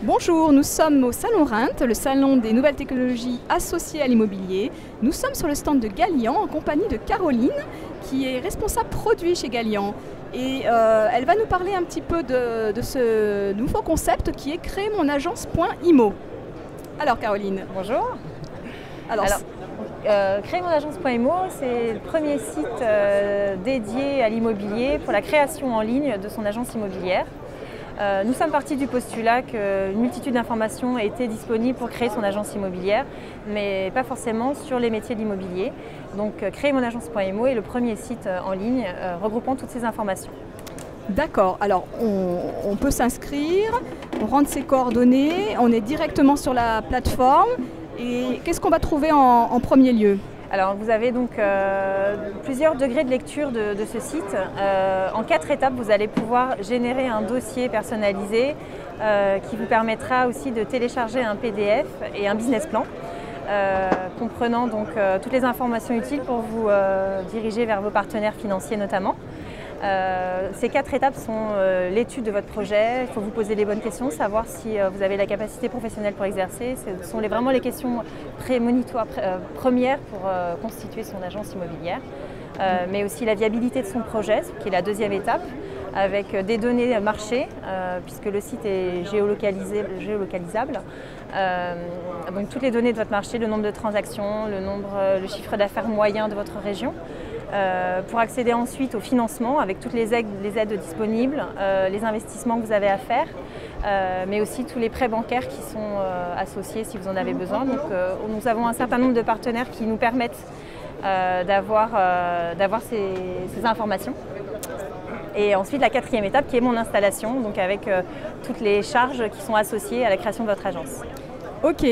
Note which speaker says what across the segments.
Speaker 1: Bonjour, nous sommes au Salon Reims, le salon des nouvelles technologies associées à l'immobilier. Nous sommes sur le stand de Galian en compagnie de Caroline, qui est responsable produit chez Galian. Et elle va nous parler un petit peu de ce nouveau concept qui est créer mon agence.imo. Alors Caroline.
Speaker 2: Bonjour. Alors créer mon agence.imo, c'est le premier site dédié à l'immobilier pour la création en ligne de son agence immobilière. Nous sommes partis du postulat qu'une multitude d'informations étaient disponibles pour créer son agence immobilière, mais pas forcément sur les métiers de l'immobilier. Donc créer mon agence.imo est le premier site en ligne regroupant toutes ces informations.
Speaker 1: D'accord, alors on peut s'inscrire, on rentre ses coordonnées, on est directement sur la plateforme. Et qu'est-ce qu'on va trouver en premier lieu ?
Speaker 2: Alors vous avez donc plusieurs degrés de lecture de ce site. En 4 étapes, vous allez pouvoir générer un dossier personnalisé qui vous permettra aussi de télécharger un PDF et un business plan comprenant donc toutes les informations utiles pour vous diriger vers vos partenaires financiers notamment. Ces 4 étapes sont l'étude de votre projet, il faut vous poser les bonnes questions, savoir si vous avez la capacité professionnelle pour exercer. Ce sont vraiment les questions prémonitoires premières pour constituer son agence immobilière, mais aussi la viabilité de son projet, qui est la deuxième étape, avec des données marché, puisque le site est géolocalisable. Donc toutes les données de votre marché, le nombre de transactions, le chiffre d'affaires moyen de votre région. Pour accéder ensuite au financement avec toutes les aides disponibles, les investissements que vous avez à faire, mais aussi tous les prêts bancaires qui sont associés si vous en avez besoin. Donc, nous avons un certain nombre de partenaires qui nous permettent d'avoir ces informations. Et ensuite la 4e étape qui est mon installation, donc avec toutes les charges qui sont associées à la création de votre agence.
Speaker 1: Ok,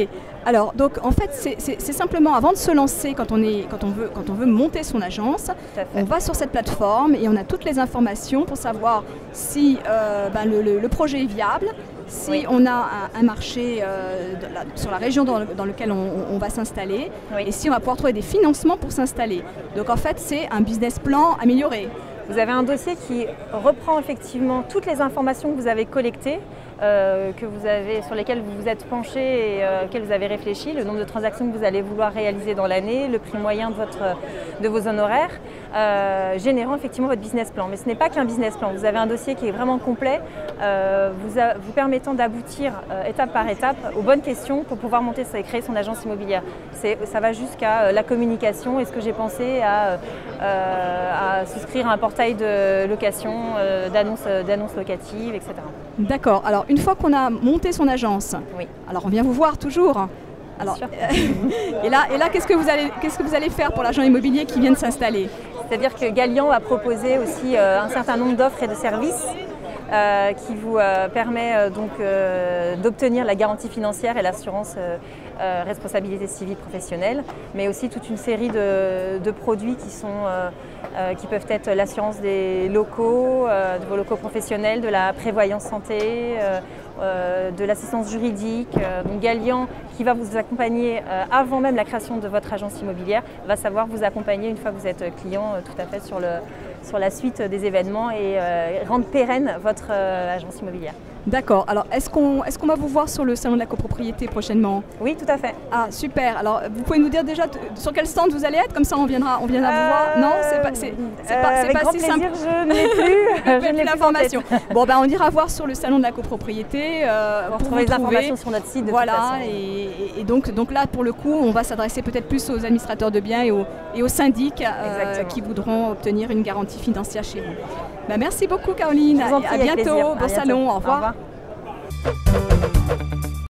Speaker 1: alors donc en fait c'est simplement avant de se lancer quand on veut monter son agence, on va sur cette plateforme et on a toutes les informations pour savoir si le projet est viable, si oui, on a un marché sur la région dans laquelle on va s'installer, oui, et si on va pouvoir trouver des financements pour s'installer. Donc en fait c'est un business plan amélioré.
Speaker 2: Vous avez un dossier qui reprend effectivement toutes les informations que vous avez collectées, sur lesquelles vous vous êtes penché et auxquelles vous avez réfléchi, le nombre de transactions que vous allez vouloir réaliser dans l'année, le prix moyen de vos honoraires, générant effectivement votre business plan. Mais ce n'est pas qu'un business plan, vous avez un dossier qui est vraiment complet, vous permettant d'aboutir étape par étape aux bonnes questions pour pouvoir monter et créer son agence immobilière. Ça va jusqu'à la communication. Est-ce que j'ai pensé à souscrire à un portail de location, d'annonces locatives, etc.
Speaker 1: D'accord. Alors, une fois qu'on a monté son agence, oui, alors on vient vous voir toujours. Alors, et là, qu'est-ce que vous allez faire pour l'agent immobilier qui vient de s'installer?
Speaker 2: C'est-à-dire que Galian a proposé aussi un certain nombre d'offres et de services qui vous permet donc d'obtenir la garantie financière et l'assurance responsabilité civile professionnelle, mais aussi toute une série de produits qui peuvent être l'assurance des locaux, de vos locaux professionnels, de la prévoyance santé, de l'assistance juridique. Donc Galian, qui va vous accompagner avant même la création de votre agence immobilière, va savoir vous accompagner une fois que vous êtes client tout à fait sur la suite des événements et rendre pérenne votre agence immobilière.
Speaker 1: D'accord. Alors, est-ce qu'on va vous voir sur le salon de la copropriété prochainement?
Speaker 2: Oui, tout à fait.
Speaker 1: Ah, super. Alors, vous pouvez nous dire déjà sur quel stand vous allez être? Comme ça, on viendra vous voir. Non, c'est pas si simple.
Speaker 2: Je n'ai plus, je n'ai plus
Speaker 1: l'information. Bon, ben, on ira voir sur le salon de la copropriété
Speaker 2: pour trouver les informations sur notre site. De
Speaker 1: voilà.
Speaker 2: toute façon.
Speaker 1: Et donc là, pour le coup, on va s'adresser peut-être plus aux administrateurs de biens et aux syndics qui voudront obtenir une garantie financière chez vous. Ben, merci beaucoup, Caroline.
Speaker 2: Je vous en prie,
Speaker 1: à bientôt.
Speaker 2: Plaisir.
Speaker 1: Bon salon. Au revoir.
Speaker 2: Au revoir.